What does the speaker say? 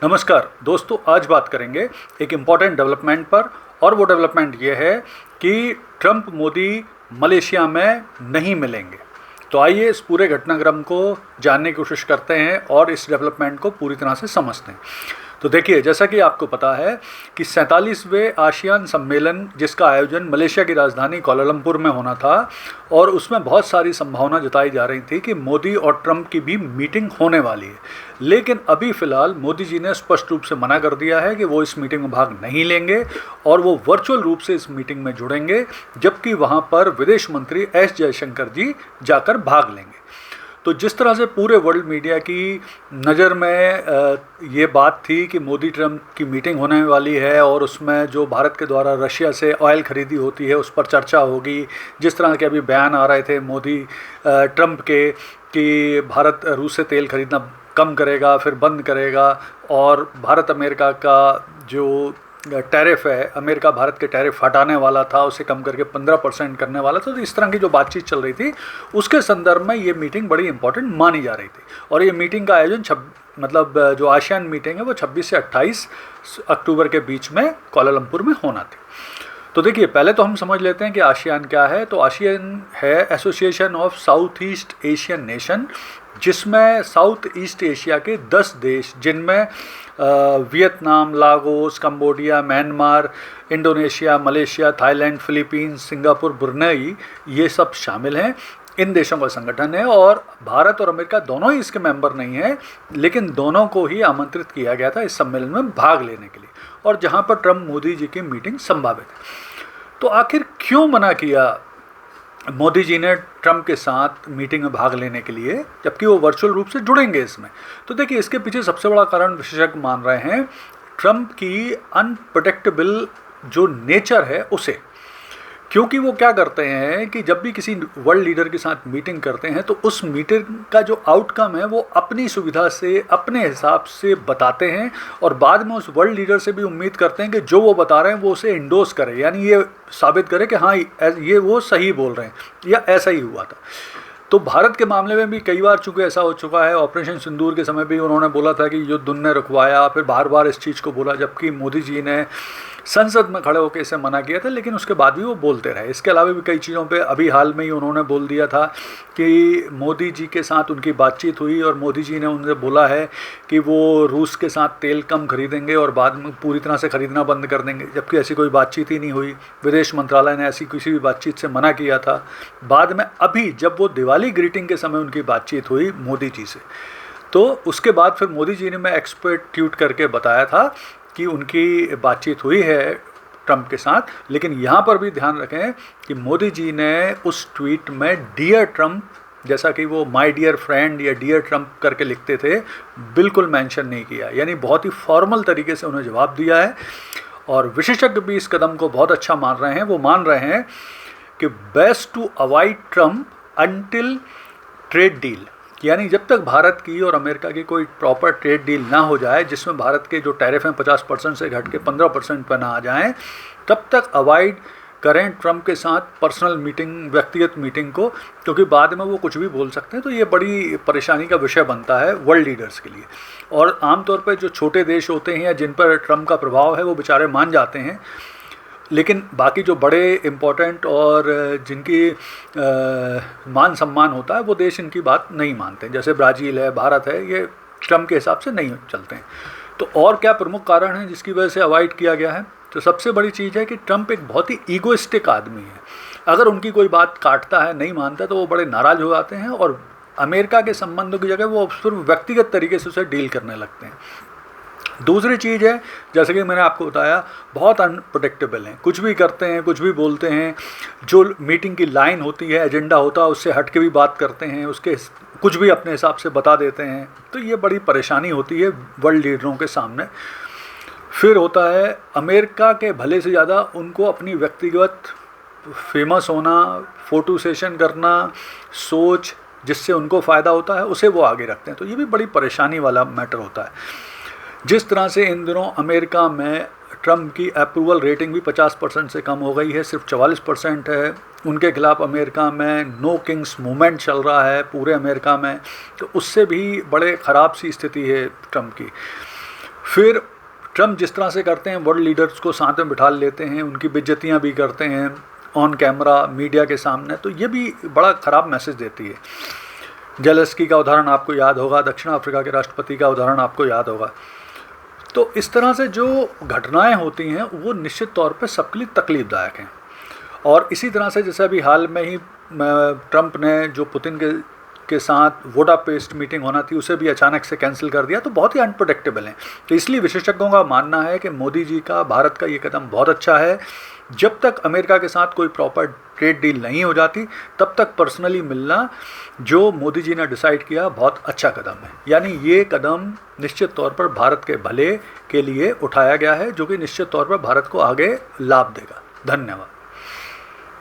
नमस्कार दोस्तों, आज बात करेंगे एक इम्पॉर्टेंट डेवलपमेंट पर। और वो डेवलपमेंट ये है कि ट्रंप मोदी मलेशिया में नहीं मिलेंगे। तो आइए इस पूरे घटनाक्रम को जानने की कोशिश करते हैं और इस डेवलपमेंट को पूरी तरह से समझते हैं। तो देखिए, जैसा कि आपको पता है कि 47वें आसियान सम्मेलन जिसका आयोजन मलेशिया की राजधानी कोलालमपुर में होना था, और उसमें बहुत सारी संभावना जताई जा रही थी कि मोदी और ट्रंप की भी मीटिंग होने वाली है। लेकिन अभी फ़िलहाल मोदी जी ने स्पष्ट रूप से मना कर दिया है कि वो इस मीटिंग में भाग नहीं लेंगे और वो वर्चुअल रूप से इस मीटिंग में जुड़ेंगे, जबकि वहाँ पर विदेश मंत्री एस जयशंकर जी जाकर भाग लेंगे। तो जिस तरह से पूरे वर्ल्ड मीडिया की नज़र में ये बात थी कि मोदी ट्रंप की मीटिंग होने वाली है और उसमें जो भारत के द्वारा रशिया से ऑयल खरीदी होती है उस पर चर्चा होगी। जिस तरह के अभी बयान आ रहे थे मोदी ट्रंप के कि भारत रूस से तेल खरीदना कम करेगा, फिर बंद करेगा, और भारत अमेरिका का जो टैरिफ है, अमेरिका भारत के टैरिफ हटाने वाला था, उसे कम करके 15% करने वाला था। तो इस तरह की जो बातचीत चल रही थी उसके संदर्भ में ये मीटिंग बड़ी इंपॉर्टेंट मानी जा रही थी। और ये मीटिंग का आयोजन जो आसियान मीटिंग है वो 26 से 28 अक्टूबर के बीच में कोलालमपुर में होना थी। तो देखिए, पहले तो हम समझ लेते हैं कि आसियान क्या है। तो आसियान है association of south east Asian nation, जिसमें साउथ ईस्ट एशिया के 10 देश, जिनमें Vietnam, Lagos, Cambodia, Myanmar, Indonesia, Malaysia, Thailand, Philippines, Singapore, Brunei, ये सब शामिल हैं। इन देशों का संगठन है और भारत और अमेरिका दोनों ही इसके मेंबर नहीं हैं, लेकिन दोनों को ही आमंत्रित किया गया था इस सम्मेलन में भाग लेने के लिए, और जहां पर ट्रंप मोदी जी की मीटिंग संभावित है। तो आखिर क्यों मना किया मोदी जी ने ट्रंप के साथ मीटिंग में भाग लेने के लिए, जबकि वो वर्चुअल रूप से जुड़ेंगे इसमें? तो देखिए, इसके पीछे सबसे बड़ा कारण विशेषज्ञ मान रहे हैं ट्रंप की अनप्रेडिक्टेबल जो नेचर है उसे। क्योंकि वो क्या करते हैं कि जब भी किसी वर्ल्ड लीडर के साथ मीटिंग करते हैं तो उस मीटिंग का जो आउटकम है वो अपनी सुविधा से, अपने हिसाब से बताते हैं, और बाद में उस वर्ल्ड लीडर से भी उम्मीद करते हैं कि जो वो बता रहे हैं वो उसे इंडोर्स करे, यानी ये साबित करे कि हाँ ये वो सही बोल रहे हैं या ऐसा ही हुआ था। तो भारत के मामले में भी कई बार चूँकि ऐसा हो चुका है। ऑपरेशन सिंदूर के समय भी उन्होंने बोला था कि युद्ध उन्होंने रुकवाया, फिर बार बार इस चीज़ को बोला, जबकि मोदी जी ने संसद में खड़े होकर इसे मना किया था, लेकिन उसके बाद भी वो बोलते रहे। इसके अलावा भी कई चीज़ों पे अभी हाल में ही उन्होंने बोल दिया था कि मोदी जी के साथ उनकी बातचीत हुई और मोदी जी ने उनसे बोला है कि वो रूस के साथ तेल कम खरीदेंगे और बाद में पूरी तरह से ख़रीदना बंद कर देंगे, जबकि ऐसी कोई बातचीत ही नहीं हुई। विदेश मंत्रालय ने ऐसी किसी भी बातचीत से मना किया था। बाद में अभी जब वो दिवाली ग्रीटिंग के समय उनकी बातचीत हुई मोदी जी से, तो उसके बाद फिर मोदी जी ने मैं एक्सपर्ट ट्वीट करके बताया था कि उनकी बातचीत हुई है ट्रंप के साथ। लेकिन यहाँ पर भी ध्यान रखें कि मोदी जी ने उस ट्वीट में डियर ट्रंप, जैसा कि वो माय डियर फ्रेंड या डियर ट्रंप करके लिखते थे, बिल्कुल मेंशन नहीं किया। यानी बहुत ही फॉर्मल तरीके से उन्हें जवाब दिया है। और विशेषज्ञ भी इस कदम को बहुत अच्छा मान रहे हैं। वो मान रहे हैं कि best to avoid Trump until trade deal, यानी जब तक भारत की और अमेरिका की कोई प्रॉपर ट्रेड डील ना हो जाए, जिसमें भारत के जो टैरिफ हैं 50% से घट के 15% पर ना आ जाएं, तब तक अवॉइड करें ट्रंप के साथ पर्सनल मीटिंग, व्यक्तिगत मीटिंग को, क्योंकि बाद में वो कुछ भी बोल सकते हैं। तो ये बड़ी परेशानी का विषय बनता है वर्ल्ड लीडर्स के लिए। और आमतौर पर जो छोटे देश होते हैं या जिन पर ट्रंप का प्रभाव है वो बेचारे मान जाते हैं, लेकिन बाकी जो बड़े इम्पोर्टेंट और जिनकी मान सम्मान होता है वो देश इनकी बात नहीं मानते हैं। जैसे ब्राज़ील है, भारत है, ये ट्रंप के हिसाब से नहीं चलते हैं। तो और क्या प्रमुख कारण है जिसकी वजह से अवॉइड किया गया है? तो सबसे बड़ी चीज़ है कि ट्रंप एक बहुत ही ईगोइस्टिक आदमी है। अगर उनकी कोई बात काटता है, नहीं मानता, तो वो बड़े नाराज़ हो जाते हैं और अमेरिका के संबंधों की जगह वो सिर्फ व्यक्तिगत तरीके से उसे डील करने लगते हैं। दूसरी चीज़ है, जैसे कि मैंने आपको बताया, बहुत अनप्रेडिक्टेबल हैं, कुछ भी करते हैं, कुछ भी बोलते हैं। जो मीटिंग की लाइन होती है, एजेंडा होता है, उससे हट के भी बात करते हैं, उसके कुछ भी अपने हिसाब से बता देते हैं। तो ये बड़ी परेशानी होती है वर्ल्ड लीडरों के सामने। फिर होता है अमेरिका के भले से ज़्यादा उनको अपनी व्यक्तिगत फेमस होना, फ़ोटो सेशन करना, सोच जिससे उनको फ़ायदा होता है उसे वो आगे रखते हैं। तो ये भी बड़ी परेशानी वाला मैटर होता है। जिस तरह से इन दिनों अमेरिका में ट्रंप की अप्रूवल रेटिंग भी 50% से कम हो गई है, सिर्फ 44% है। उनके खिलाफ अमेरिका में नो किंग्स मूवमेंट चल रहा है पूरे अमेरिका में, तो उससे भी बड़े ख़राब सी स्थिति है ट्रंप की। फिर ट्रम्प जिस तरह से करते हैं, वर्ल्ड लीडर्स को साथ में बिठा लेते हैं, उनकी बेइज्जतियाँ भी करते हैं ऑन कैमरा मीडिया के सामने, तो ये भी बड़ा ख़राब मैसेज देती है। जेलेंस्की का उदाहरण आपको याद होगा, दक्षिण अफ्रीका के राष्ट्रपति का उदाहरण आपको याद होगा। तो इस तरह से जो घटनाएं होती हैं वो निश्चित तौर पे सबके लिए तकलीफदायक हैं। और इसी तरह से जैसे अभी हाल में ही ट्रम्प ने जो पुतिन के साथ वोडापेस्ट मीटिंग होना थी उसे भी अचानक से कैंसिल कर दिया, तो बहुत ही अनप्रेडिक्टेबल हैं। तो इसलिए विशेषज्ञों का मानना है कि मोदी जी का, भारत का ये कदम बहुत अच्छा है। जब तक अमेरिका के साथ कोई प्रॉपर ट्रेड डील नहीं हो जाती तब तक पर्सनली मिलना जो मोदी जी ने डिसाइड किया बहुत अच्छा कदम है। यानी ये कदम निश्चित तौर पर भारत के भले के लिए उठाया गया है, जो कि निश्चित तौर पर भारत को आगे लाभ देगा। धन्यवाद।